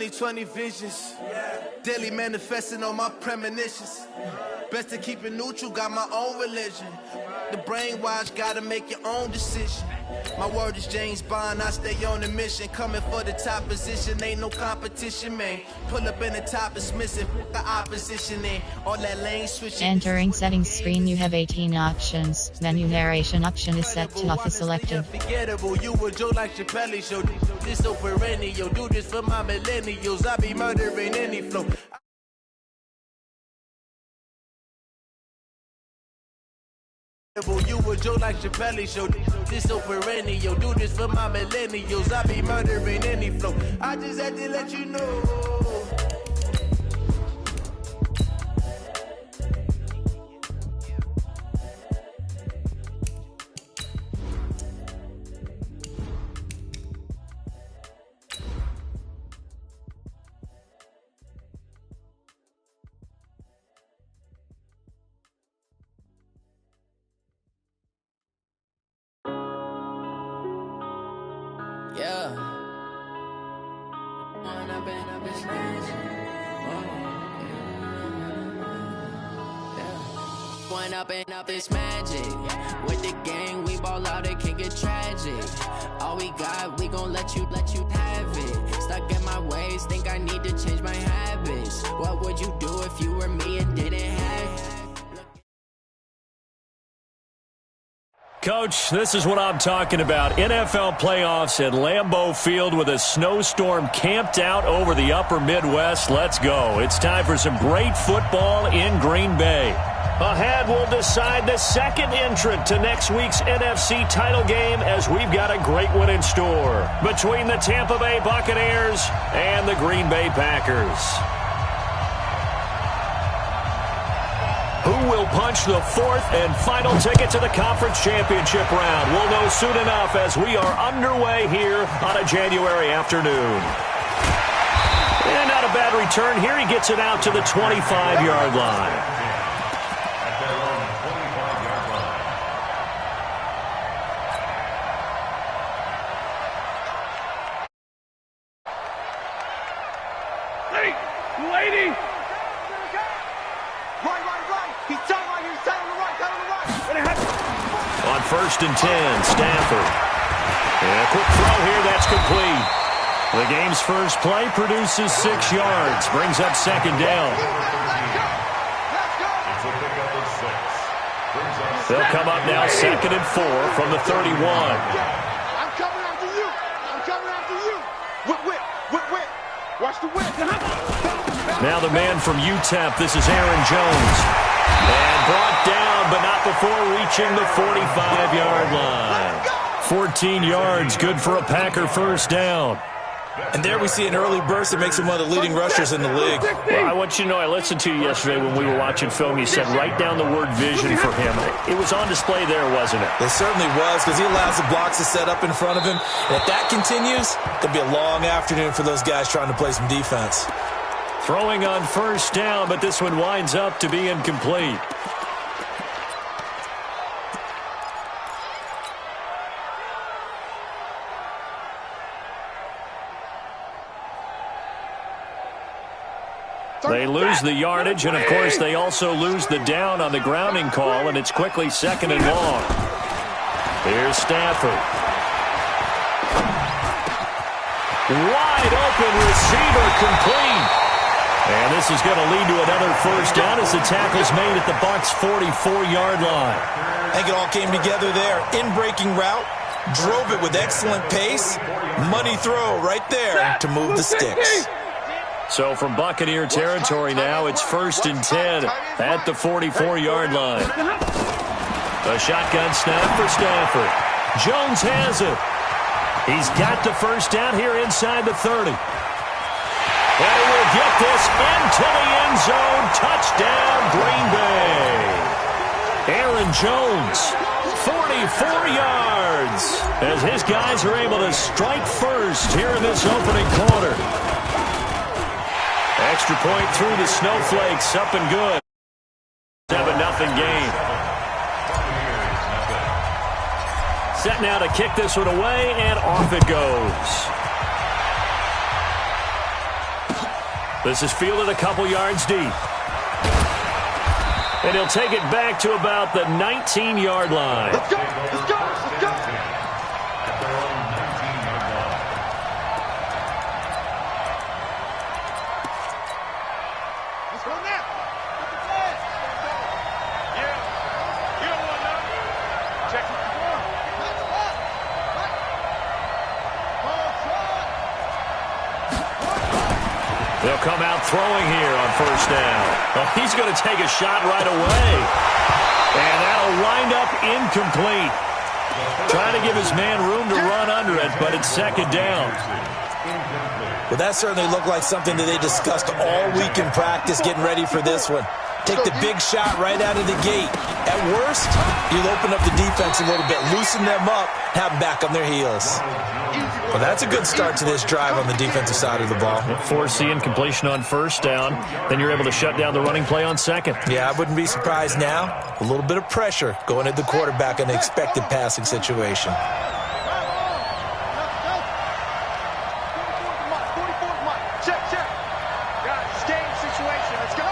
2020 visions. Daily manifesting on my premonitions. Best to keep it neutral, got my own religion. The brainwash, gotta make your own decision. My word is James Bond, I stay on the mission. Coming for the top position, ain't no competition, man. Pull up in the top, it's missing, the opposition in. All that lane switching. Entering settings screen, you have 18 options. Menu narration option is set to office selected. Unforgettable, you a Joe like Chappelle show. This so perennial, do this for my millennials. I be murdering any flow. You a Joe like Chappelle show. This so perennial, do this for my millennials. I be murdering any flow. I just had to let you know. Yeah. One up and up is magic. With the gang, we ball out, it can get tragic. All we got, we gon' let you have it. Stuck in my ways, think I need to change my habits. What would you do if you were me and didn't have it? Coach, this is what I'm talking about. NFL playoffs at Lambeau Field with a snowstorm camped out over the upper Midwest. Let's go. It's time for some great football in Green Bay. Ahead, we'll decide the second entrant to next week's NFC title game as we've got a great one in store between the Tampa Bay Buccaneers and the Green Bay Packers. Who will punch the fourth and final ticket to the conference championship round? We'll know soon enough as we are underway here on a January afternoon. And not a bad return here. He gets it out to the 25-yard line. Lady! On 1st and 10, Stafford. And a quick throw here, that's complete. The game's first play produces 6 yards, brings up second down. They'll come up now 2nd and 4 from the 31. I'm coming after you. I'm coming after you. Whip. Watch the whip. Now the man from UTEP, this is Aaron Jones. And brought down, but not before reaching the 45-yard line. 14 yards, good for a Packer first down. And there we see an early burst that makes him one of the leading rushers in the league. Well, I want you to know, I listened to you yesterday when we were watching film. You said write down the word vision for him. It was on display there, wasn't it? It certainly was, because he allows the blocks to set up in front of him. And if that continues, it'll be a long afternoon for those guys trying to play some defense. Throwing on first down, but this one winds up to be incomplete. They lose the yardage, and of course they also lose the down on the grounding call, and it's quickly 2nd and long. Here's Stafford. Wide open receiver, complete. And this is going to lead to another first down as the tackle's made at the Bucs' 44-yard line. I think it all came together there. In-breaking route, drove it with excellent pace. Money throw right there to move the sticks. So from Buccaneer territory now, it's 1st and 10 at the 44-yard line. A shotgun snap for Stafford. Jones has it. He's got the first down here inside the 30. And he will get this into the end zone. Touchdown, Green Bay. Aaron Jones, 44 yards, as his guys are able to strike first here in this opening quarter. Extra point through the snowflakes, up and good. 7-0 game. Set now to kick this one away, and off it goes. This is fielded a couple yards deep. And he'll take it back to about the 19-yard line. Let's go! Let's go! Let's go! Let's go now! Yeah. You don't want none. Check it. They'll come out throwing here on first down. Well, he's going to take a shot right away. And that'll wind up incomplete. Trying to give his man room to run under it, but it's second down. Well, that certainly looked like something that they discussed all week in practice getting ready for this one. Take the big shot right out of the gate. At worst, you'll open up the defense a little bit, loosen them up, have them back on their heels. Well, that's a good start to this drive on the defensive side of the ball. Force the incompletion on first down. Then you're able to shut down the running play on second. Yeah, I wouldn't be surprised now. A little bit of pressure going at the quarterback in the expected passing situation. Check, check. Got it. Game situation. Let's go.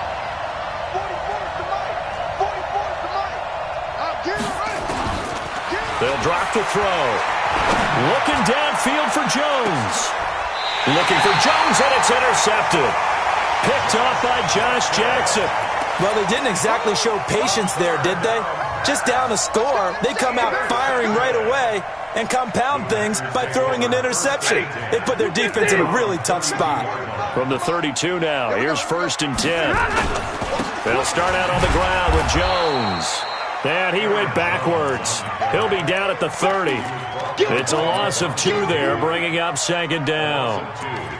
44's the Mike. 44's the Mike. Get it right. They'll drop the throw. Looking downfield for Jones. Looking for Jones, and it's intercepted. Picked off by Josh Jackson. Well, they didn't exactly show patience there, did they? Just down a score, they come out firing right away and compound things by throwing an interception. They put their defense in a really tough spot. From the 32 now, here's 1st and 10. They'll start out on the ground with Jones. And he went backwards. He'll be down at the 30. It's a loss of 2 there, bringing up second down.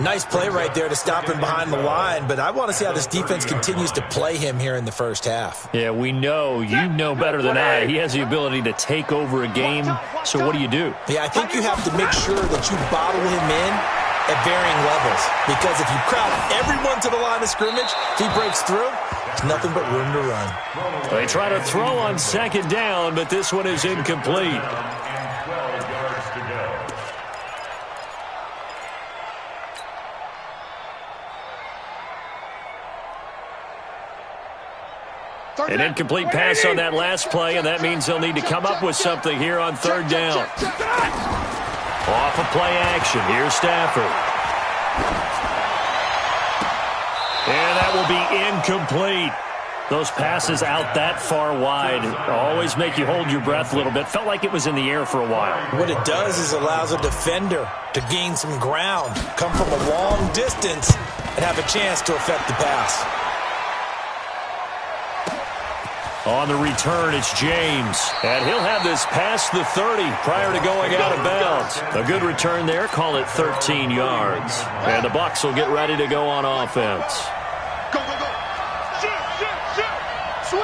Nice play right there to stop him behind the line, but I want to see how this defense continues to play him here in the first half. Yeah, we know, you know better than I, he has the ability to take over a game, so what do you do? Yeah, I think you have to make sure that you bottle him in at varying levels, because if you crowd everyone to the line of scrimmage, if he breaks through, there's nothing but room to run. They try to throw on second down, but this one is incomplete. An incomplete pass on that last play, and that means they'll need to come up with something here on third down. Off of play action, here's Stafford. And that will be incomplete. Those passes out that far wide always make you hold your breath a little bit. Felt like it was in the air for a while. What it does is allows a defender to gain some ground, come from a long distance, and have a chance to affect the pass. On the return, it's James. And he'll have this past the 30 prior to going out of bounds. A good return there. Call it 13 yards. And the Bucs will get ready to go on offense. Go, go, go. Shoot. Switch.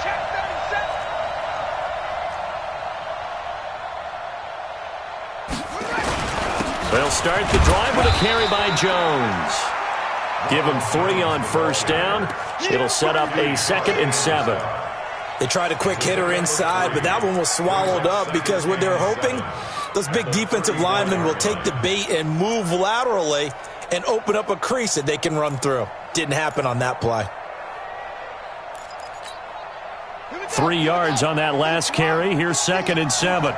Check 37. They'll start the drive with a carry by Jones. Give him 3 on first down. It'll set up a 2nd and 7. They tried a quick hitter inside, but that one was swallowed up because what they're hoping, those big defensive linemen will take the bait and move laterally and open up a crease that they can run through. Didn't happen on that play. 3 yards on that last carry. Here's 2nd and 7.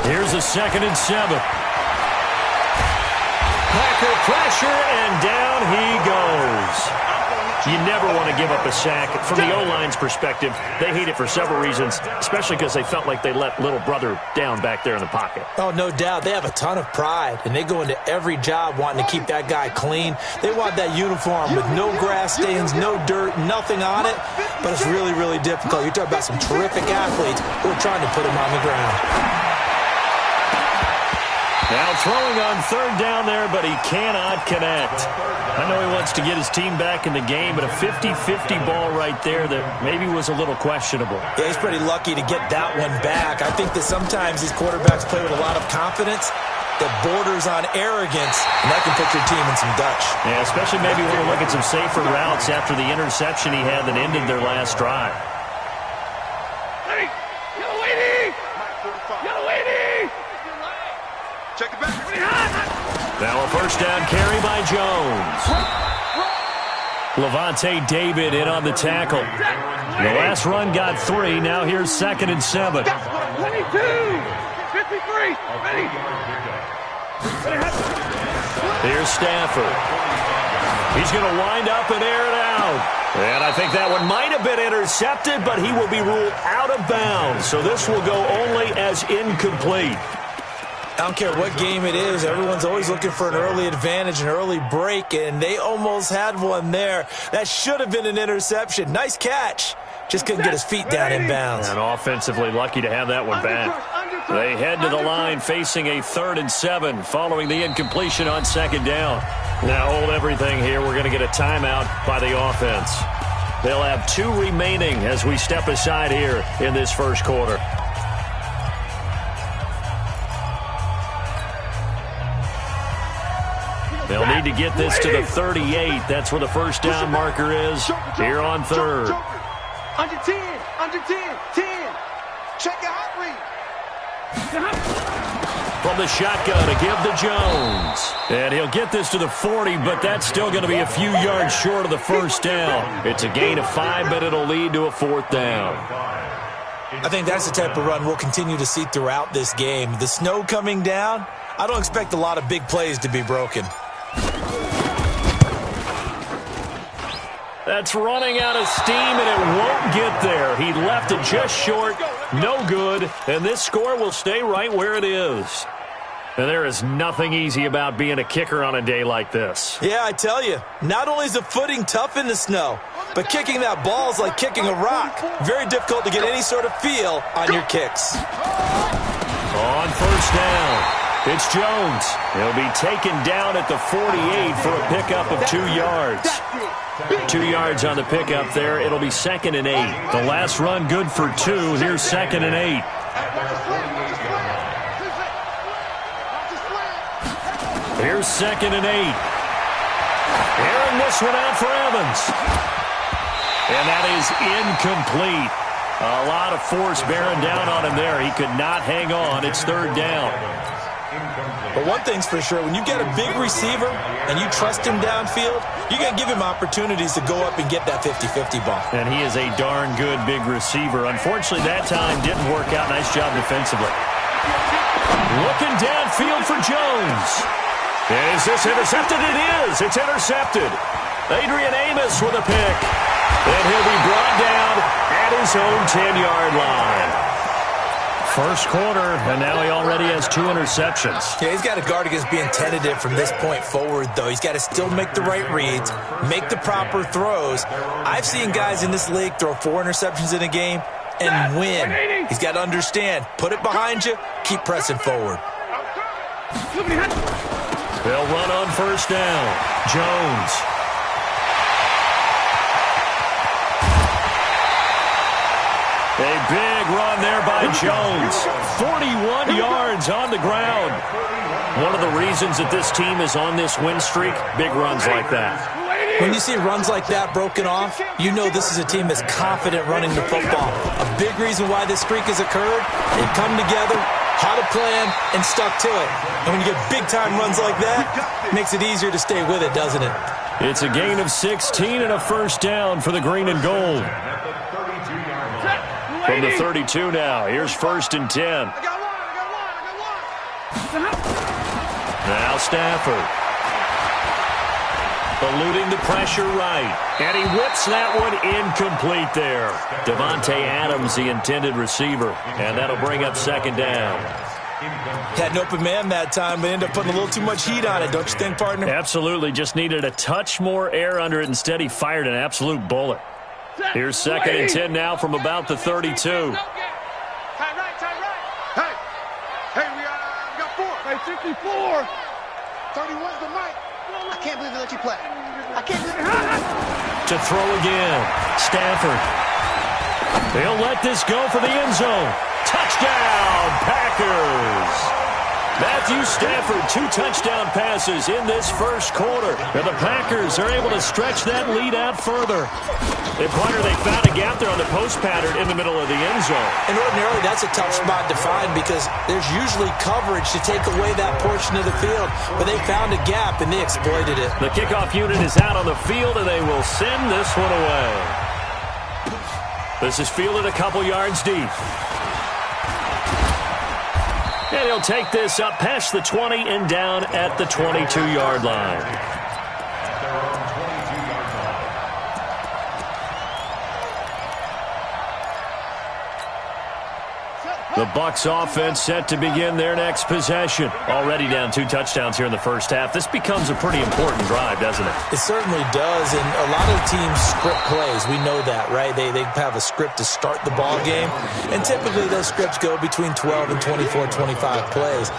Here's a 2nd and 7. Packer pressure, and down he goes. You never want to give up a sack. From the O-line's perspective, they hate it for several reasons, especially because they felt like they let little brother down back there in the pocket. Oh, no doubt. They have a ton of pride, and they go into every job wanting to keep that guy clean. They want that uniform with no grass stains, no dirt, nothing on it, but it's really, really difficult. You're talking about some terrific athletes who are trying to put him on the ground. Now throwing on third down there, but he cannot connect. I know he wants to get his team back in the game, but a 50-50 ball right there that maybe was a little questionable. Yeah, he's pretty lucky to get that one back. I think that sometimes these quarterbacks play with a lot of confidence that borders on arrogance, and that can put your team in some dutch. Yeah, especially maybe when we look at some safer routes after the interception he had that ended their last drive. Check it back. Now a first down carry by Jones. Levante David in on the tackle. The last run got 3. Now here's 2nd and 7. 22. 53. Ready. Here's Stafford. He's going to wind up and air it out. And I think that one might have been intercepted, but he will be ruled out of bounds. So this will go only as incomplete. I don't care what game it is. Everyone's always looking for an early advantage, an early break, and they almost had one there. That should have been an interception. Nice catch. Just couldn't get his feet down in bounds. And offensively lucky to have that one back. They head to the line facing a 3rd and 7 following the incompletion on 2nd down. Now hold everything here. We're going to get a timeout by the offense. They'll have 2 remaining as we step aside here in this first quarter. They'll need to get this to the 38. That's where the first down marker is here on 3rd. Under 10. Under 10. 10. Check your hot read. From the shotgun to give to Jones. And he'll get this to the 40, but that's still going to be a few yards short of the first down. It's a gain of 5, but it'll lead to a 4th down. I think that's the type of run we'll continue to see throughout this game. The snow coming down, I don't expect a lot of big plays to be broken. That's running out of steam, and it won't get there. He left it just short, no good, and this score will stay right where it is. And there is nothing easy about being a kicker on a day like this. Yeah, I tell you, not only is the footing tough in the snow, but kicking that ball is like kicking a rock. Very difficult to get any sort of feel on your kicks. On first down, it's Jones. He'll be taken down at the 48 for a pickup of 2 yards. 2 yards on the pickup there. It'll be 2nd and 8. The last run good for 2. Here's 2nd and 8. Here's 2nd and 8. Airing this one out for Evans. And that is incomplete. A lot of force bearing down on him there. He could not hang on. It's 3rd down. But one thing's for sure, when you get a big receiver and you trust him downfield, you're going to give him opportunities to go up and get that 50-50 ball. And he is a darn good big receiver. Unfortunately, that time didn't work out. Nice job defensively. Looking downfield for Jones. Is this intercepted? It is. It's intercepted. Adrian Amos with a pick. And he'll be brought down at his own 10-yard line. First quarter, and now he already has 2 interceptions. Yeah, he's got to guard against being tentative from this point forward, though. He's got to still make the right reads, make the proper throws. I've seen guys in this league throw 4 interceptions in a game and win. He's got to understand, put it behind you, keep pressing forward. They'll run on first down. Jones. A big run there by Jones. 41 yards on the ground. One of the reasons that this team is on this win streak, big runs like that. When you see runs like that broken off, you know this is a team that's confident running the football. A big reason why this streak has occurred, they've come together, had a plan, and stuck to it. And when you get big-time runs like that, it makes it easier to stay with it, doesn't it? It's a gain of 16 and a first down for the green and gold. From the 32 now, here's 1st and 10. Now Stafford. Eluding the pressure right. And he whips that one incomplete there. Devontae Adams, the intended receiver. And that'll bring up 2nd down. Had an open man that time, but ended up putting a little too much heat on it, don't you think, partner? Absolutely. Just needed a touch more air under it. Instead, he fired an absolute bullet. Here's 2nd and 10 now from about the 32. Hey, we got 4. Hey, 54. 31's the mic. I can't believe they let you play. I can't believe it. To throw again. Stafford. They'll let this go for the end zone. Touchdown, Packers. Matthew Stafford, 2 touchdown passes in this first quarter. And the Packers are able to stretch that lead out further. And Pointer, they found a gap there on the post pattern in the middle of the end zone. And ordinarily, that's a tough spot to find because there's usually coverage to take away that portion of the field. But they found a gap, and they exploited it. The kickoff unit is out on the field, and they will send this one away. This is fielded a couple yards deep. And he'll take this up past the 20 and down at the 22-yard line. The Bucs offense set to begin their next possession. Already down 2 touchdowns here in the first half. This becomes a pretty important drive, doesn't it? It certainly does, and a lot of teams script plays. We know that, right? They have a script to start the ball game, and typically those scripts go between 12 and 24, 25 plays.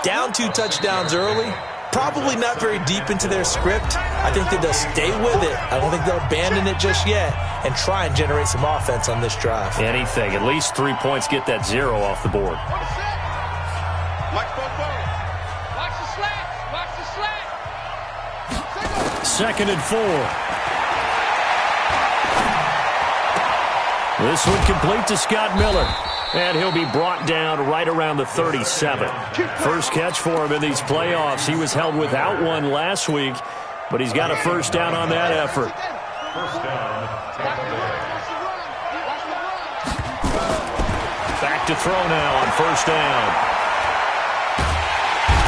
Down 2 touchdowns early, probably not very deep into their script. I think that they'll stay with it. I don't think they'll abandon it just yet and try and generate some offense on this drive. Anything. At least 3 points, get that 0 off the board. Watch both bones. Watch the slats. Watch the slats. 2nd and 4. This one complete to Scott Miller. And he'll be brought down right around the 37. First catch for him in these playoffs. He was held without one last week, but he's got a first down on that effort. Back to throw now on first down.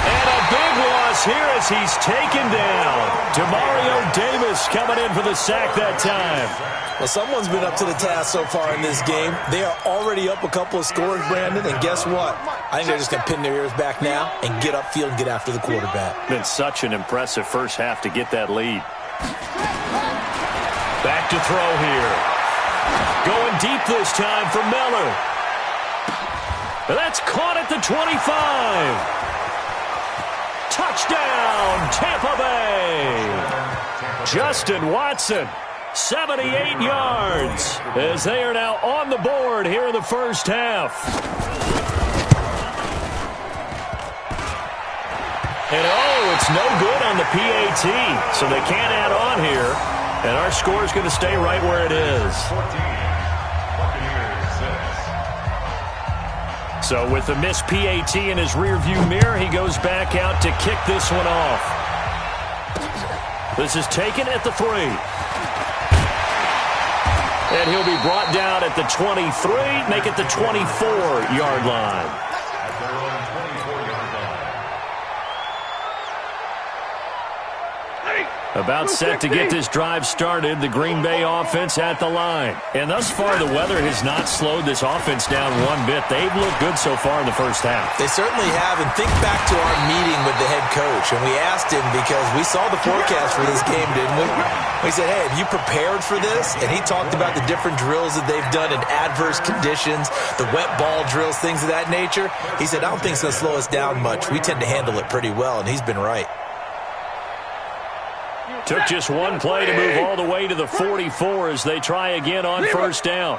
And a big loss here as he's taken down. Demario Davis coming in for the sack that time. Well, someone's been up to the task so far in this game. They are already up a couple of scores, Brandon, and guess what? I think they're just going to pin their ears back now and get upfield and get after the quarterback. Been such an impressive first half to get that lead. Back to throw here. Going deep this time for Miller. That's caught at the 25. Touchdown, Tampa Bay. Justin Watson. 78 yards as they are now on the board here in the first half. And it's no good on the PAT, so they can't add on here. And our score is going to stay right where it is. So with the missed PAT in his rearview mirror, he goes back out to kick this one off. This is taken at the 3. And he'll be brought down at the 23, make it the 24-yard line. About set to get this drive started, the Green Bay offense at the line. And thus far, the weather has not slowed this offense down one bit. They've looked good so far in the first half. They certainly have, and think back to our meeting with the head coach, and we asked him because we saw the forecast for this game, didn't we? We said, hey, have you prepared for this? And he talked about the different drills that they've done in adverse conditions, the wet ball drills, things of that nature. He said, I don't think it's going to slow us down much. We tend to handle it pretty well, and he's been right. Took just one play to move all the way to the 44 as they try again on first down.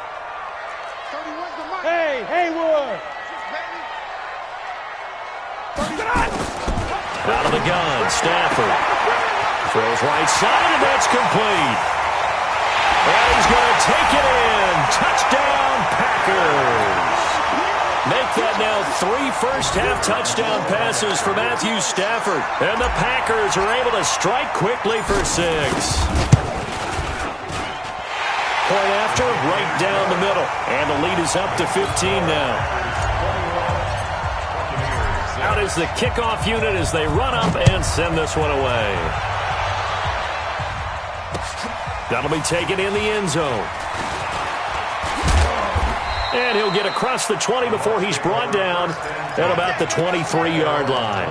Hey, Haywood! Out of the gun, Stafford. Throws right side, and that's complete. And he's going to take it in. Touchdown, Packers. Make that now 3 first-half touchdown passes for Matthew Stafford. And the Packers are able to strike quickly for 6. Point after, right down the middle. And the lead is up to 15 now. Out is the kickoff unit as they run up and send this one away. That'll be taken in the end zone. And he'll get across the 20 before he's brought down at about the 23-yard line.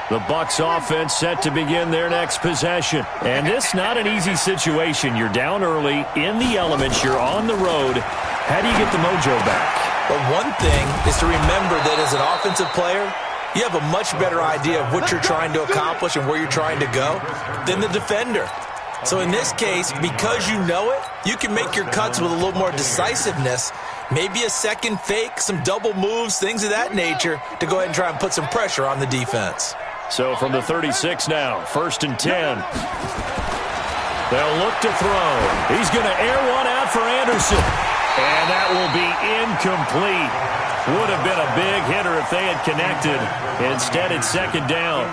The Bucs offense set to begin their next possession. And this not an easy situation. You're down early, in the elements, you're on the road. How do you get the mojo back? Well, one thing is to remember that as an offensive player, you have a much better idea of what you're trying to accomplish and where you're trying to go than the defender. So in this case, because you know it, you can make your cuts with a little more decisiveness. Maybe a second fake, some double moves, things of that nature to go ahead and try and put some pressure on the defense. So from the 36 now, 1st and 10. They'll look to throw. He's going to air one out for Anderson. And that will be incomplete. Would have been a big hitter if they had connected. Instead, it's 2nd down.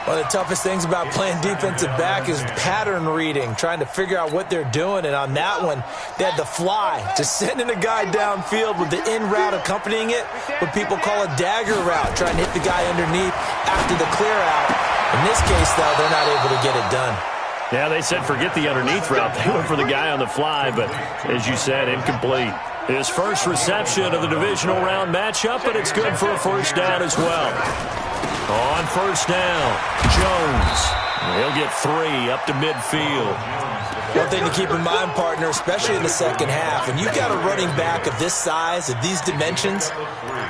One of the toughest things about playing defensive back is pattern reading, trying to figure out what they're doing. And on that one, they had the fly, just sending a guy downfield with the in route accompanying it, what people call a dagger route, trying to hit the guy underneath after the clear out. In this case, though, they're not able to get it done. Yeah, they said forget the underneath route. They went for the guy on the fly, but as you said, incomplete. His first reception of the divisional round matchup, but it's good for a 1st down as well. On 1st down, Jones. He'll get 3 up to midfield. One thing to keep in mind, partner, especially in the second half, when you've got a running back of this size, of these dimensions,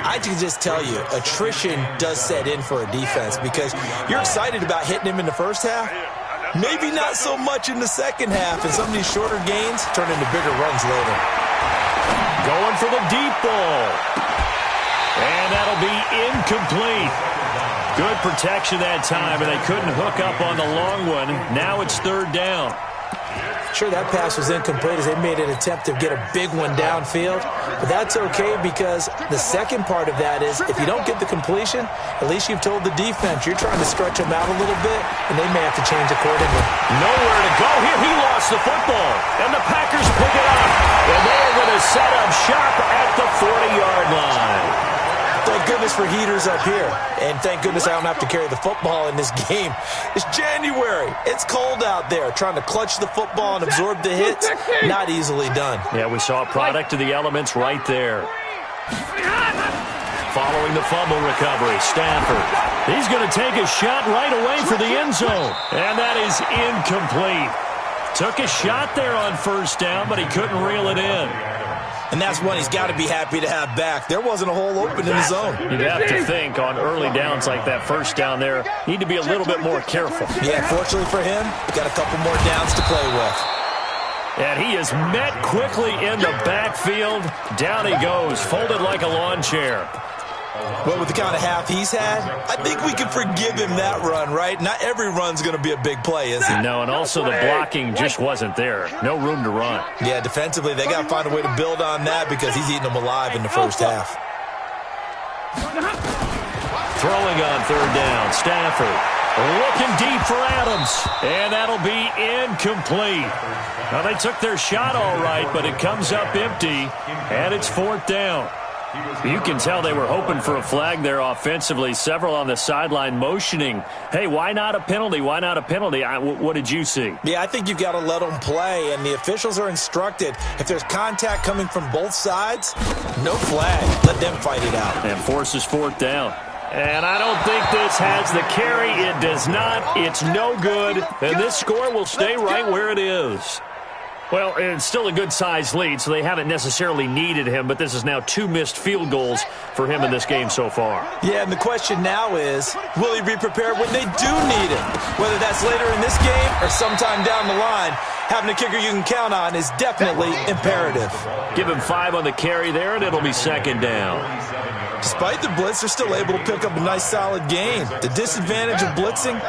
I can just tell you, attrition does set in for a defense because you're excited about hitting him in the first half. Maybe not so much in the second half, and some of these shorter gains turn into bigger runs later. Going for the deep ball. And that'll be incomplete. Good protection that time, and they couldn't hook up on the long one. Now it's 3rd down. Sure, that pass was incomplete as they made an attempt to get a big one downfield. But that's okay because the second part of that is if you don't get the completion, at least you've told the defense you're trying to stretch them out a little bit, and they may have to change accordingly. Nowhere to go here. He lost the football, and the Packers pick it up. And they're going to set up shop at the 40-yard line. Thank goodness for heaters up here. And thank goodness I don't have to carry the football in this game. It's January. It's cold out there. Trying to clutch the football and absorb the hits, not easily done. Yeah, we saw a product of the elements right there. Following the fumble recovery, Stafford. He's going to take a shot right away for the end zone. And that is incomplete. Took a shot there on 1st down, but he couldn't reel it in. And that's one he's got to be happy to have back. There wasn't a hole open in the zone. You'd have to think on early downs like that 1st down there, need to be a little bit more careful. Yeah, fortunately for him, got a couple more downs to play with. And he is met quickly in the backfield. Down he goes, folded like a lawn chair. Well, with the kind of half he's had, I think we can forgive him that run, right? Not every run's going to be a big play, is it? No, and also the blocking just wasn't there. No room to run. Yeah, defensively, they got to find a way to build on that because he's eating them alive in the first half. Throwing on 3rd down, Stafford. Looking deep for Adams, and that'll be incomplete. Now, they took their shot all right, but it comes up empty, and it's 4th down. You can tell they were hoping for a flag there offensively. Several on the sideline motioning, hey, why not a penalty? Why not a penalty? What did you see? Yeah, I think you've got to let them play, and the officials are instructed. If there's contact coming from both sides, no flag. Let them fight it out. And forces 4th down. And I don't think this has the carry. It does not. It's no good. And this score will stay right where it is. Well, it's still a good-sized lead, so they haven't necessarily needed him, but this is now 2 missed field goals for him in this game so far. Yeah, and the question now is, will he be prepared when they do need him? Whether that's later in this game or sometime down the line, having a kicker you can count on is definitely imperative. Give him 5 on the carry there, and it'll be 2nd down. Despite the blitz, they're still able to pick up a nice, solid gain. The disadvantage of blitzing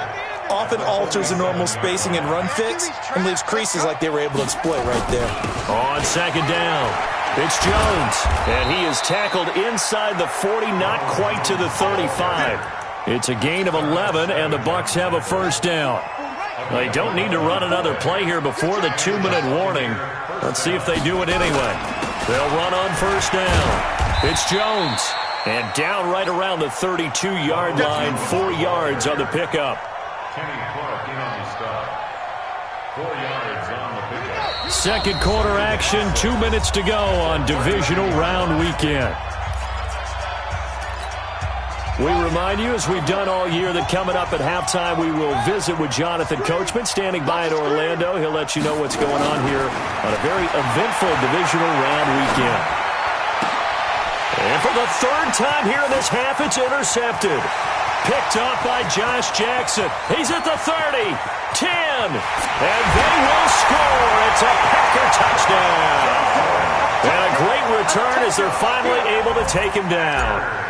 often alters the normal spacing and run fits and leaves creases like they were able to exploit right there. On 2nd down, it's Jones, and he is tackled inside the 40, not quite to the 35. It's a gain of 11, and the Bucs have a 1st down. They don't need to run another play here before the 2-minute warning. Let's see if they do it anyway. They'll run on 1st down. It's Jones, and down right around the 32-yard line, 4 yards on the pickup. Second quarter action, 2 minutes to go on divisional round weekend. We remind you, as we've done all year, that coming up at halftime, we will visit with Jonathan Coachman, standing by in Orlando. He'll let you know what's going on here on a very eventful divisional round weekend. And for the 3rd time here in this half, it's intercepted. Picked up by Josh Jackson. He's at the 30, 10, and they will score. It's a Packer touchdown. And a great return as they're finally able to take him down.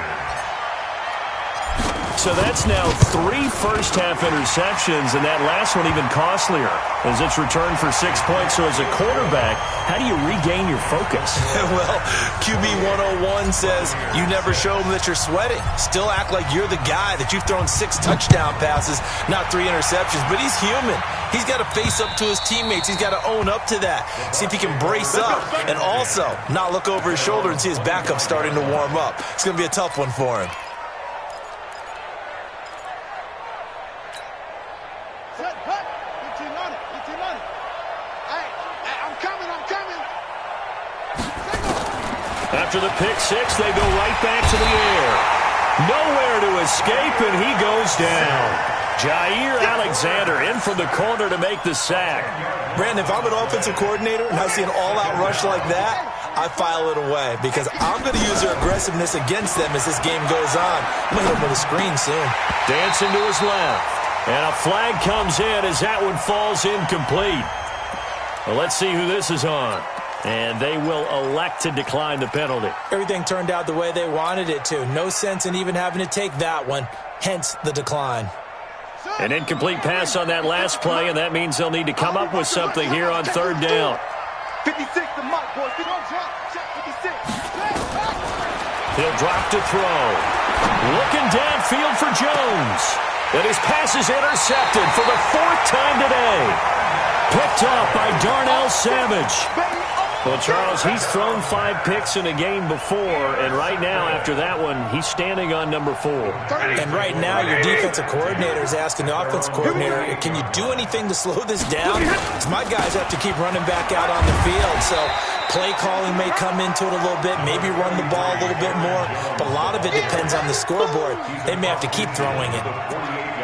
So that's now 3 first-half interceptions, and that last one even costlier as it's returned for 6 points. So as a quarterback, how do you regain your focus? Well, QB 101 says you never show them that you're sweating. Still act like you're the guy, that you've thrown 6 touchdown passes, not 3 interceptions. But he's human. He's got to face up to his teammates. He's got to own up to that. See if he can brace up and also not look over his shoulder and see his backup starting to warm up. It's going to be a tough one for him. After the pick 6, they go right back to the air. Nowhere to escape, and he goes down. Jair Alexander in from the corner to make the sack. Brandon, if I'm an offensive coordinator and I see an all-out rush like that, I file it away because I'm going to use their aggressiveness against them as this game goes on. I'm going to hit them with a screen soon. Dancing to his left. And a flag comes in as that one falls incomplete. Well, let's see who this is on. And they will elect to decline the penalty. Everything turned out the way they wanted it to. No sense in even having to take that one. Hence the decline. An incomplete pass on that last play, and that means they'll need to come up with something here on 3rd down. 56 to Mike, boys. Check 56. He'll drop to throw. Looking downfield for Jones. And his pass is intercepted for the 4th time today. Picked off by Darnell Savage. Well, Charles, he's thrown 5 picks in a game before, and right now, after that one, he's standing on number 4. And right now, your defensive coordinator is asking the offensive coordinator, can you do anything to slow this down? Because my guys have to keep running back out on the field, so play calling may come into it a little bit, maybe run the ball a little bit more, but a lot of it depends on the scoreboard. They may have to keep throwing it.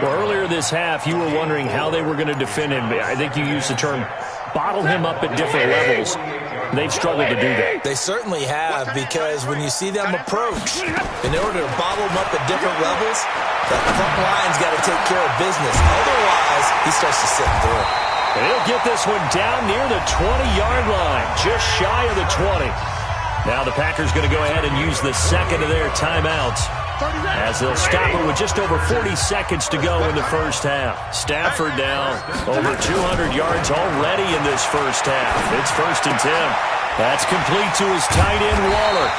Well, earlier this half, you were wondering how they were going to defend him. I think you used the term bottle him up at different levels. They've struggled to do that. They certainly have, because when you see them approach, in order to bottle them up at different levels, the front line's got to take care of business. Otherwise, he starts to sit through. And he'll get this one down near the 20-yard line, just shy of the 20. Now the Packers going to go ahead and use the second of their timeouts, as they'll stop it with just over 40 seconds to go in the first half. Stafford now over 200 yards already in this first half. It's 1st and 10. That's complete to his tight end, Waller.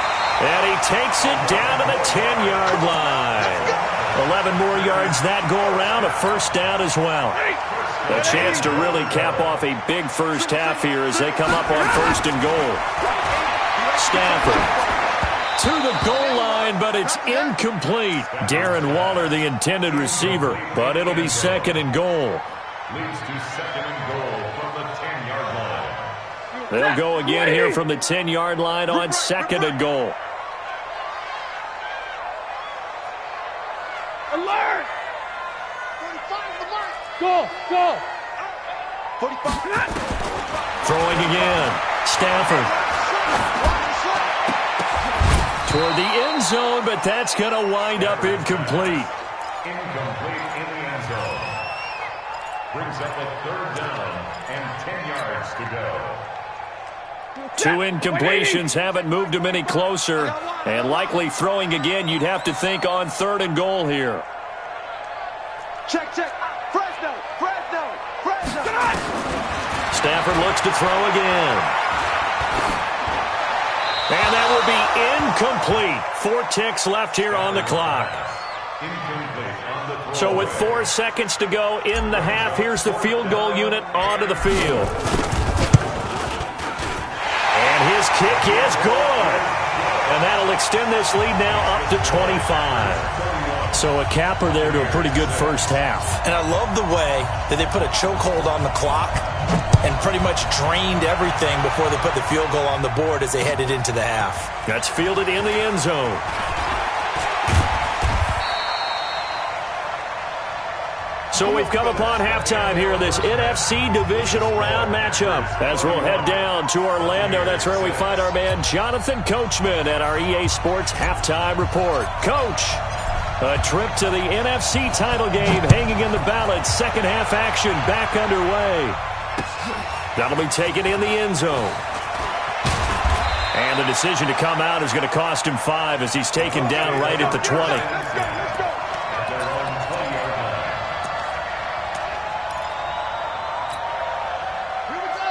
And he takes it down to the 10-yard line. 11 more yards that go around, a first down as well. A chance to really cap off a big first half here as they come up on 1st and goal. Stafford to the goal line, but it's incomplete. Darren Waller, the intended receiver, but it'll be 2nd and goal. Leads to 2nd and goal from the 10-yard line. They'll go again here from the 10-yard line on 2nd and goal. Alert! 45 the mark. Go. 45. Throwing again. Stafford toward the end zone, but that's going to wind up incomplete. Incomplete in the end zone. Brings up a 3rd down and 10 yards to go. 2 incompletions haven't moved him any closer, and likely throwing again, you'd have to think on 3rd and goal here. Check. Fresno. Stafford looks to throw again. And that will be incomplete. 4 ticks left here on the clock. So with 4 seconds to go in the half, here's the field goal unit onto the field. And his kick is good. And that'll extend this lead now up to 25. So a capper there to a pretty good first half. And I love the way that they put a chokehold on the clock and pretty much drained everything before they put the field goal on the board as they headed into the half. That's fielded in the end zone. So we've come upon halftime here in this NFC divisional round matchup. As we'll head down to Orlando, that's where we find our man Jonathan Coachman at our EA Sports Halftime Report. Coach. A trip to the NFC title game hanging in the balance. Second half action back underway. That'll be taken in the end zone. And the decision to come out is going to cost him 5 as he's taken down right at the 20.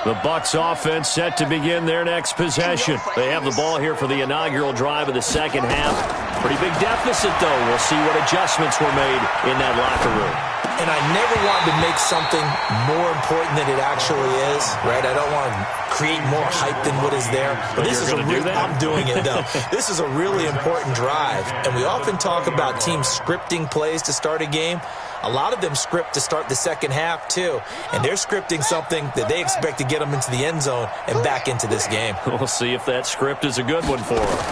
The Bucs offense set to begin their next possession. They have the ball here for the inaugural drive of the second half. Pretty big deficit, though. We'll see what adjustments were made in that locker room. And I never want to make something more important than it actually is, right? I don't want to create more hype than what is there. But this is I'm doing it, though. This is a really important drive. And we often talk about teams scripting plays to start a game. A lot of them script to start the second half, too. And they're scripting something that they expect to get them into the end zone and back into this game. We'll see if that script is a good one for them.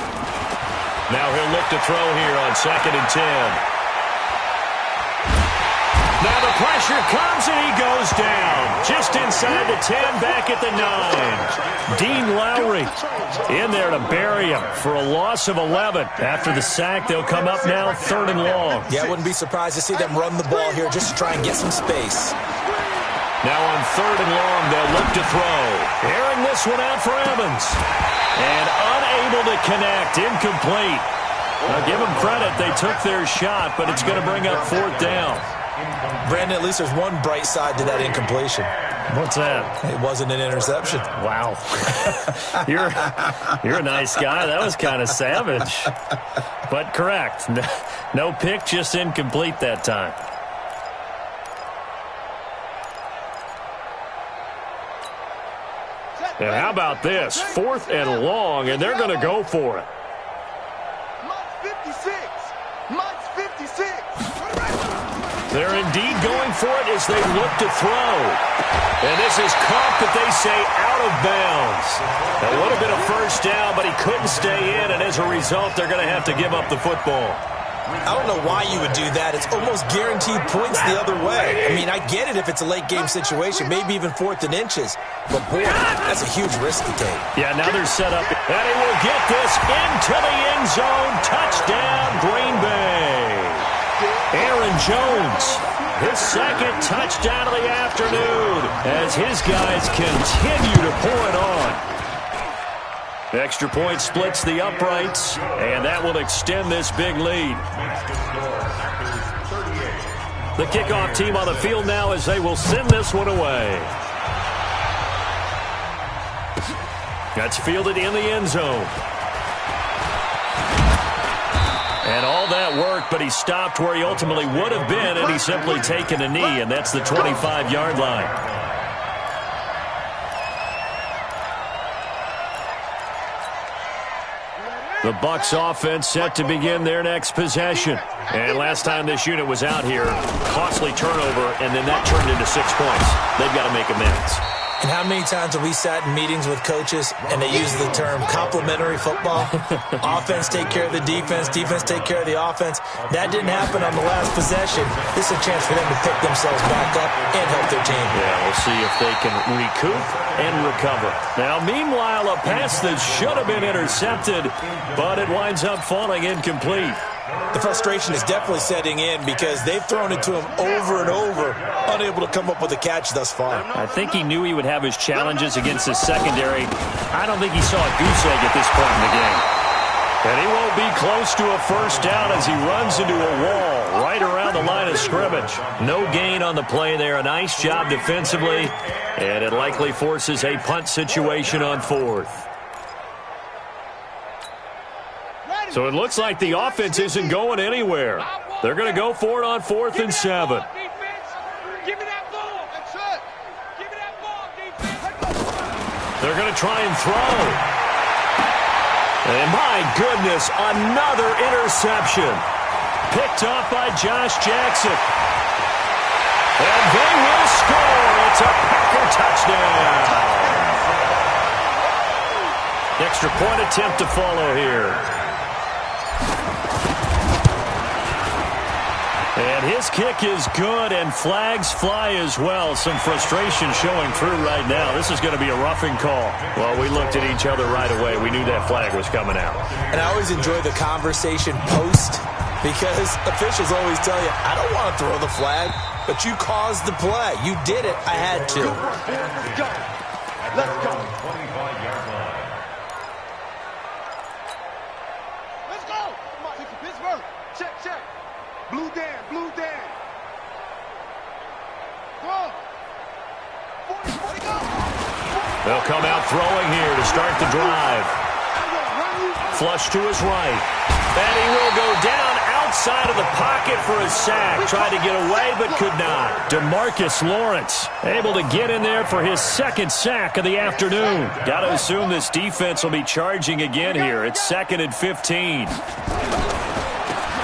Now he'll look to throw here on 2nd and 10. Now the pressure comes and he goes down. Just inside the 10, back at the 9. Dean Lowry in there to bury him for a loss of 11. After the sack, they'll come up now 3rd and long. Yeah, I wouldn't be surprised to see them run the ball here just to try and get some space. Now on 3rd and long, they'll look to throw. Airing this one out for Evans. And unable to connect. Incomplete. Now give them credit. They took their shot, but it's going to bring up 4th down. Brandon, at least there's one bright side to that incompletion. What's that? It wasn't an interception. Wow. You're a nice guy. That was kind of savage. But correct. No pick, just incomplete that time. And how about this? 4th and long, and they're going to go for it. Mike's 56. Mike's 56. They're indeed going for it as they look to throw. And this is caught, but they say out of bounds. That would have been a first down, but he couldn't stay in, and as a result, they're going to have to give up the football. I don't know why you would do that. It's almost guaranteed points the other way. I mean, I get it if it's a late-game situation, maybe even 4th and inches. But, boy, that's a huge risk to take. Yeah, now they're set up. And he will get this into the end zone. Touchdown, Green Bay. Aaron Jones, his 2nd touchdown of the afternoon as his guys continue to pour it on. Extra point splits the uprights, and that will extend this big lead. The kickoff team on the field now as they will send this one away. That's fielded in the end zone. And all that worked, but he stopped where he ultimately would have been, and he's simply taken a knee, and that's the 25-yard line. The Bucs offense set to begin their next possession. And last time this unit was out here, costly turnover, and then that turned into 6 points. They've got to make amends. And how many times have we sat in meetings with coaches and they use the term complementary football? Offense take care of the defense, defense take care of the offense. That didn't happen on the last possession. This is a chance for them to pick themselves back up and help their team. Yeah, we'll see if they can recoup and recover. Now, meanwhile, a pass that should have been intercepted, but it winds up falling incomplete. The frustration is definitely setting in because they've thrown it to him over and over, unable to come up with a catch thus far. I think he knew he would have his challenges against his secondary. I don't think he saw a goose egg at this point in the game. And he won't be close to a first down as he runs into a wall right around the line of scrimmage. No gain on the play there. A nice job defensively, and it likely forces a punt situation on 4th. So it looks like the offense isn't going anywhere. They're going to go for it on 4th and 7. They're going to try and throw. And my goodness, another interception. Picked off by Josh Jackson. And they will score. It's a Packer touchdown. Extra point attempt to follow here. And his kick is good, and flags fly as well. Some frustration showing through right now. This is going to be a roughing call. Well, we looked at each other right away. We knew that flag was coming out. And I always enjoy the conversation post Because officials always tell you, I don't want to throw the flag, but you caused the play. You did it. I had to. Let's go. Let's go. 25-yard line. Let's go. Come on, take Pittsburgh. Check, check. Blue Dan, blue Dan. Go. 40, go. They'll come out throwing here to start the drive. Flush to his right. And he will go down outside of the pocket for a sack. Tried to get away, but could not. DeMarcus Lawrence able to get in there for his second sack of the afternoon. Got to assume this defense will be charging again here. It's 2nd and 15.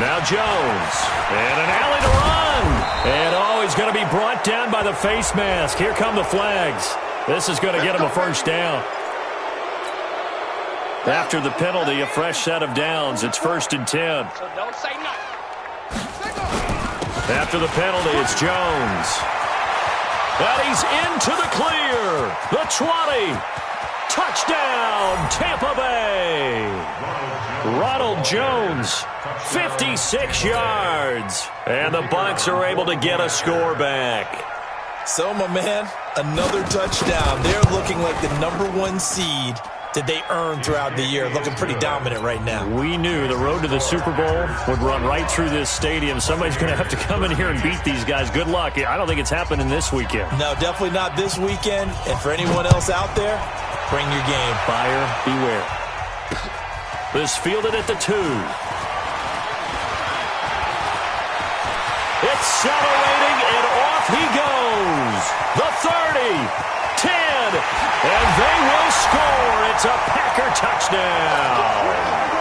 Now Jones. And an alley to run. And he's going to be brought down by the face mask. Here come the flags. This is going to get him a first down. After the penalty, a fresh set of downs. It's 1st and 10. So don't say nothing. After the penalty, it's Jones. And he's into the clear. The 20. Touchdown, Tampa Bay. Ronald Jones, 56 yards. And the Bucs are able to get a score back. So, my man, another touchdown. They're looking like the #1 seed that they earned throughout the year. Looking pretty dominant right now. We knew the road to the Super Bowl would run right through this stadium. Somebody's going to have to come in here and beat these guys. Good luck. I don't think it's happening this weekend. No, definitely not this weekend. And for anyone else out there, bring your game. Buyer beware. This fielded at the 2. Accelerating, and off he goes. The 30, 10, and they will score. It's a Packer touchdown.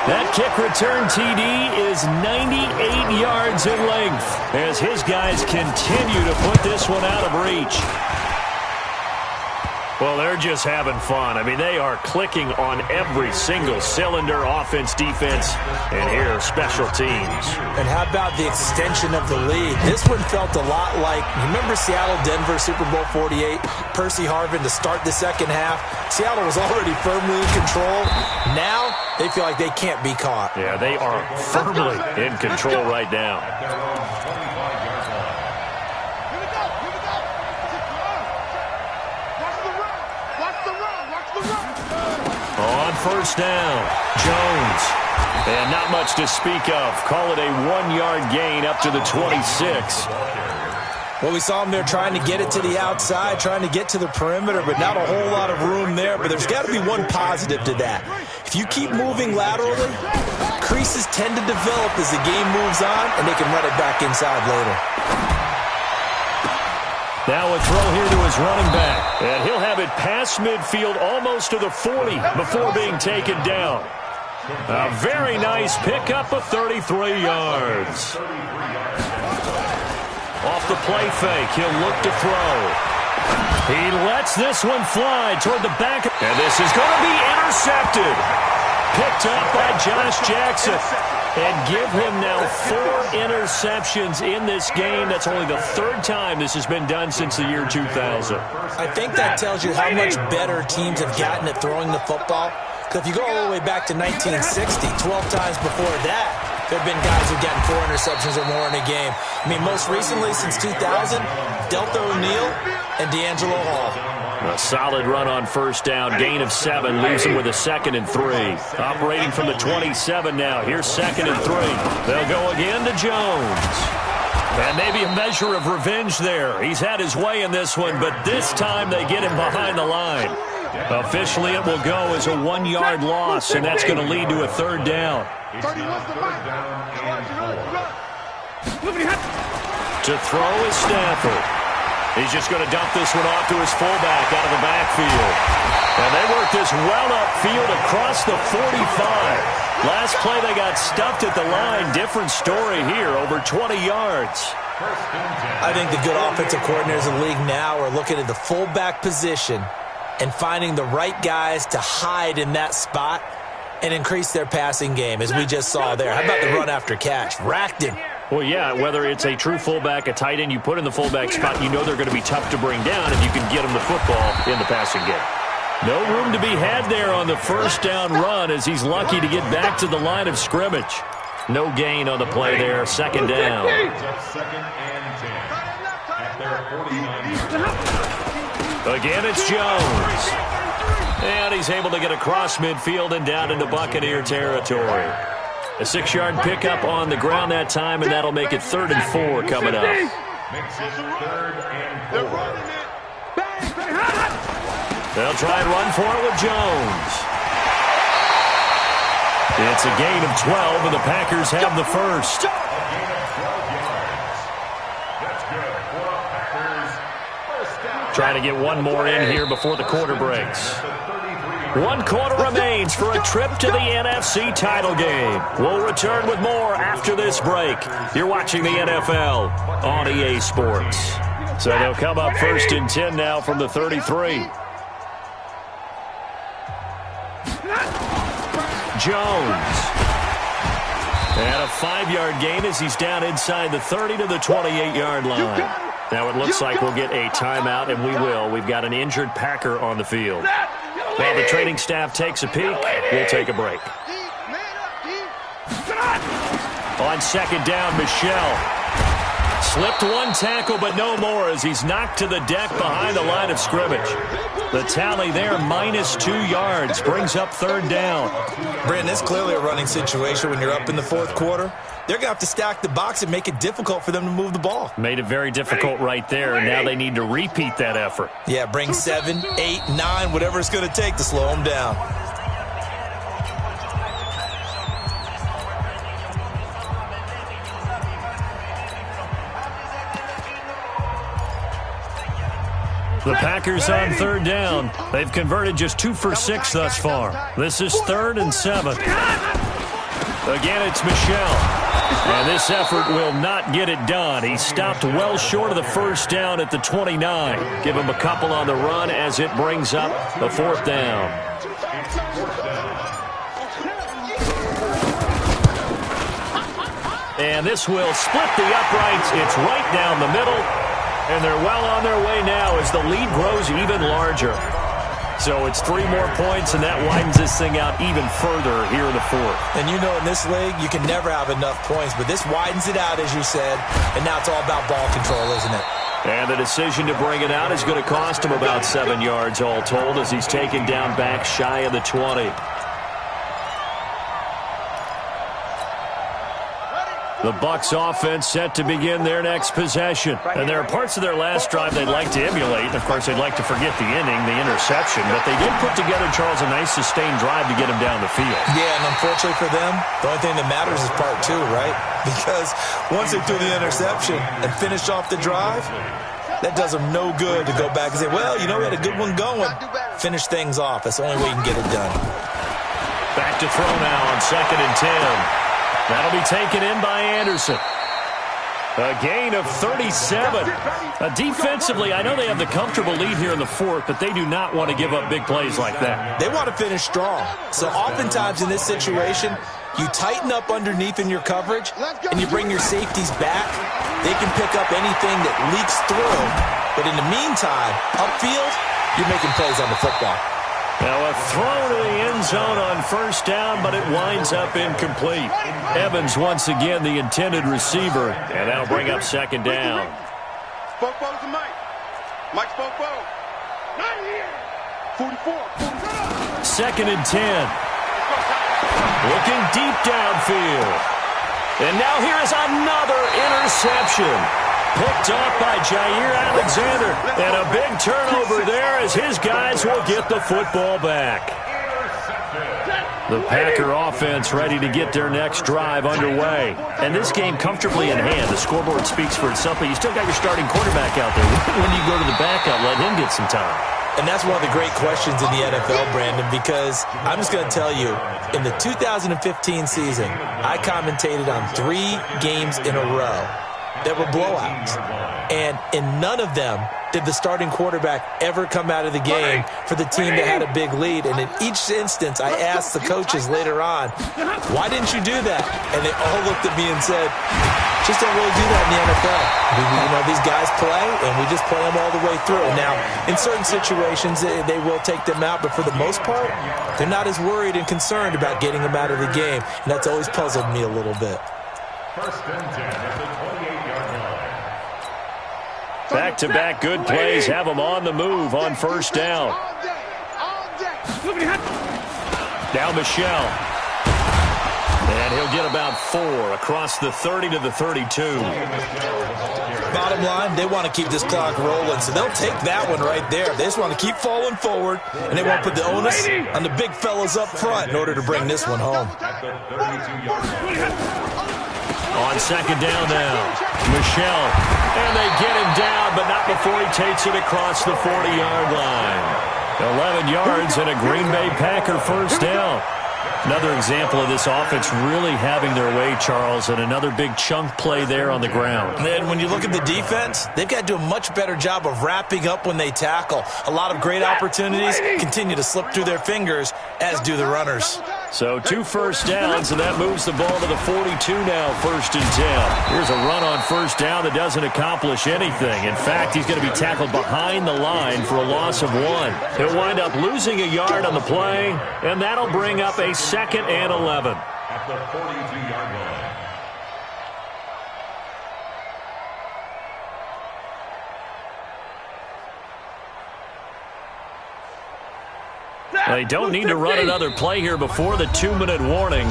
That kick return TD is 98 yards in length as his guys continue to put this one out of reach. Well, they're just having fun. I mean, they are clicking on every single cylinder, offense, defense, and here, special teams. And how about the extension of the lead? This one felt a lot like, remember Seattle-Denver Super Bowl 48? Percy Harvin to start the second half. Seattle was already firmly in control. Now, they feel like they can't be caught. Yeah, they are firmly in control right now. On first down, Jones. And not much to speak of. Call it a 1-yard gain up to the 26. Well, we saw him there trying to get it to the outside, trying to get to the perimeter, but not a whole lot of room there. But there's got to be one positive to that. If you keep moving laterally, creases tend to develop as the game moves on, and they can run it back inside later. Now a throw here to his running back. And he'll have it past midfield almost to the 40 before being taken down. A very nice pickup of 33 yards. Off the play fake, he'll look to throw. He lets this one fly toward the back. And this is going to be intercepted. Picked up by Josh Jackson. And give him now 4 interceptions in this game. That's only the 3rd time this has been done since the year 2000. I think that tells you how much better teams have gotten at throwing the football. Because if you go all the way back to 1960, 12 times before that, there have been guys who've gotten 4 interceptions or more in a game. I mean, most recently, since 2000, Delta O'Neal and D'Angelo Hall. A solid run on first down. Gain of 7. Leaves him with a 2nd and 3. Operating from the 27 now. Here's 2nd and 3. They'll go again to Jones. And maybe a measure of revenge there. He's had his way in this one, but this time they get him behind the line. Officially, it will go as a 1-yard loss, and that's going to lead to a 3rd down. To throw is Stafford. He's just going to dump this one off to his fullback out of the backfield. And they work this well upfield across the 45. Last play they got stuffed at the line. Different story here, over 20 yards. I think the good offensive coordinators in the league now are looking at the fullback position and finding the right guys to hide in that spot and increase their passing game, as we just saw there. How about the run after catch? Racked him. Well, yeah, whether it's a true fullback, a tight end, you put in the fullback spot, you know they're going to be tough to bring down if you can get them the football in the passing game. No room to be had there on the first down run as he's lucky to get back to the line of scrimmage. No gain on the play there. Second down. Brings up 2nd and 10 at their 49. Again, it's Jones. And he's able to get across midfield and down into Buccaneer territory. A 6-yard pickup on the ground that time, and that'll make it 3rd and 4 coming up. Makes it 3rd and 4. They'll try and run for it with Jones. It's a gain of 12, and the Packers have the first. A gain of 12 yards. That's good for the Packers. First down. Trying to get one more in here before the quarter breaks. 1 quarter remains for a trip to the NFC title game. We'll return with more after this break. You're watching the NFL on EA Sports. So they'll come up 1st and 10 now from the 33. Jones. And a 5-yard gain as he's down inside the 30 to the 28-yard line. Now it looks like we'll get a timeout, and we will. We've got an injured Packer on the field. While the training staff takes a peek, we'll take a break. On 2nd down, Michel. Slipped one tackle, but no more as he's knocked to the deck behind the line of scrimmage. The tally there, -2 yards, brings up 3rd down. Brandon, it's clearly a running situation when you're up in the 4th quarter. They're going to have to stack the box and make it difficult for them to move the ball. Made it very difficult right there, and now they need to repeat that effort. Yeah, bring 7, 8, 9, whatever it's going to take to slow them down. The Packers on 3rd down. They've converted just 2 for 6 thus far. This is 3rd and 7. Again, it's Michel. And this effort will not get it done. He stopped well short of the 1st down at the 29. Give him a couple on the run as it brings up the 4th down. And this will split the uprights. It's right down the middle. And they're well on their way now as the lead grows even larger. So it's 3 more points, and that widens this thing out even further here in the 4th. And you know in this league, you can never have enough points, but this widens it out, as you said, and now it's all about ball control, isn't it? And the decision to bring it out is going to cost him about 7 yards all told as he's taken down back shy of the 20. The Bucs offense set to begin their next possession. And there are parts of their last drive they'd like to emulate. Of course, they'd like to forget the inning, the interception. But they did put together, Charles, a nice sustained drive to get him down the field. Yeah, and unfortunately for them, the only thing that matters is part 2, right? Because once they threw the interception and finished off the drive, that does them no good to go back and say, well, you know, we had a good one going. Finish things off. That's the only way you can get it done. Back to throw now on 2nd and 10. That'll be taken in by Anderson. A gain of 37. Defensively, I know they have the comfortable lead here in the 4th, but they do not want to give up big plays like that. They want to finish strong. So oftentimes in this situation, you tighten up underneath in your coverage, and you bring your safeties back. They can pick up anything that leaks through. But in the meantime, upfield, you're making plays on the football. Now a throw to the end zone on 1st down, but it winds up incomplete. Evans once again the intended receiver, and that'll bring up 2nd down. Spoke-Bo's to Mike. Mike Spoke-Bo. 44. 2nd and 10. Looking deep downfield. And now here is another interception. Picked off by Jair Alexander. And a big turnover there as his guys will get the football back. The Packer offense ready to get their next drive underway. And this game comfortably in hand. The scoreboard speaks for itself, but you still got your starting quarterback out there. When do you go to the backup, let him get some time? And that's one of the great questions in the NFL, Brandon, because I'm just going to tell you, in the 2015 season, I commentated on 3 games in a row that were blowouts. And in none of them did the starting quarterback ever come out of the game for the team that had a big lead. And in each instance, I asked the coaches later on, why didn't you do that? And they all looked at me and said, Just don't really do that in the NFL. You know, these guys play, and we just play them all the way through. Now, in certain situations, they will take them out, but for the most part, they're not as worried and concerned about getting them out of the game, and that's always puzzled me a little bit. First and 10 at the 28-yard line. Back-to-back good plays have them on the move on first down. Now Michelle. And he'll get about 4 across the 30 to the 32. Bottom line, they want to keep this clock rolling, so they'll take that one right there. They just want to keep falling forward, and they won't put the onus on the big fellas up front in order to bring this one home. At the 32-yard line. On second down now, Michelle. And they get him down, but not before he takes it across the 40-yard line. 11 yards and a Green Bay Packer first down. Another example of this offense really having their way, Charles, and another big chunk play there on the ground. And when you look at the defense, they've got to do a much better job of wrapping up when they tackle. A lot of great opportunities continue to slip through their fingers, as do the runners. So 2 first downs, and that moves the ball to the 42 now, first and 10. Here's a run on first down that doesn't accomplish anything. In fact, he's going to be tackled behind the line for a loss of 1. He'll wind up losing a yard on the play, and that'll bring up a second and 11. At the 42-yard line. They don't need to run another play here before the 2-minute warning.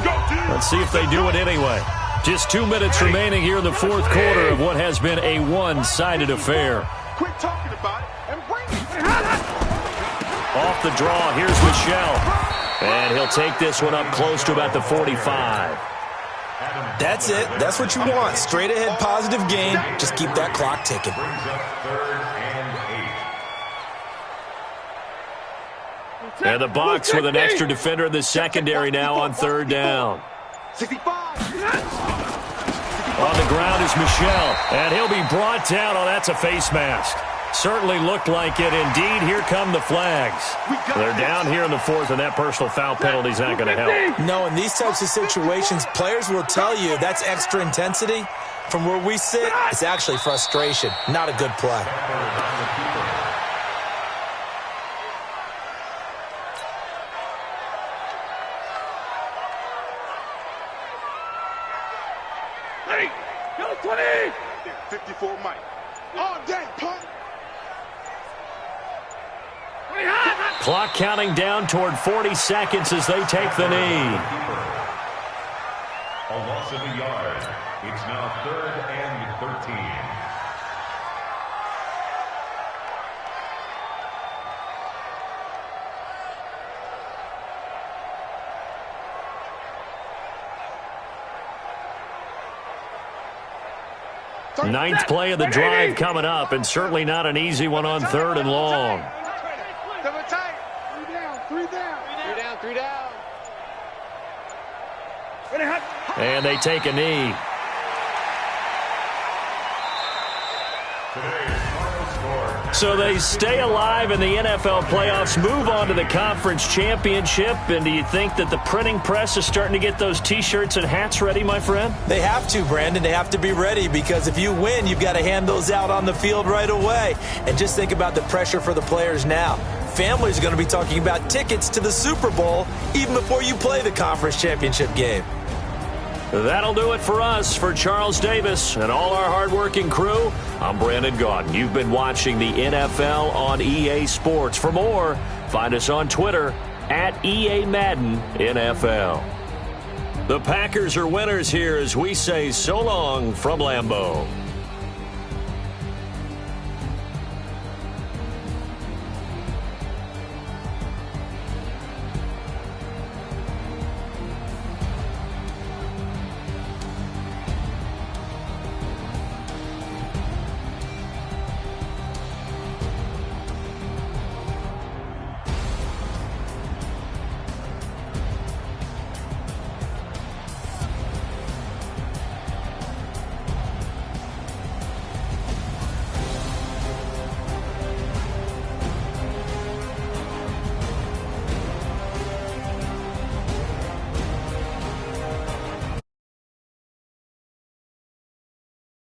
Let's see if they do it anyway. Just 2 minutes remaining here in the fourth quarter of what has been a one-sided affair. Quit talking about it and bring it. Off the draw, here's Michelle. And he'll take this one up close to about the 45. That's it. That's what you want. Straight ahead positive gain. Just keep that clock ticking. Brings up 3rd and 8. And the Bucs with an extra defender in the secondary now on third down. 65. On the ground is Michelle. And he'll be brought down. Oh, that's a face mask. Certainly looked like it. Indeed, here come the flags. They're down here in the fourth, and that personal foul penalty is not going to help. No, in these types of situations, players will tell you that's extra intensity. From where we sit, it's actually frustration. Not a good play. Hey, go 20. 54 Mike. Oh, dang, punt. Clock counting down toward 40 seconds as they take the knee. A loss of a yard. It's now 3rd and 13. Ninth play of the drive coming up, and certainly not an easy one on 3rd and long. And they take a knee. So they stay alive in the NFL playoffs, move on to the conference championship. And do you think that the printing press is starting to get those T-shirts and hats ready, my friend? They have to, Brandon. They have to be ready because if you win, you've got to hand those out on the field right away. And just think about the pressure for the players now. Families are going to be talking about tickets to the Super Bowl even before you play the conference championship game. That'll do it for us. For Charles Davis and all our hardworking crew, I'm Brandon Gaudin. You've been watching the NFL on EA Sports. For more, find us on Twitter at EA Madden NFL. The Packers are winners here as we say so long from Lambeau.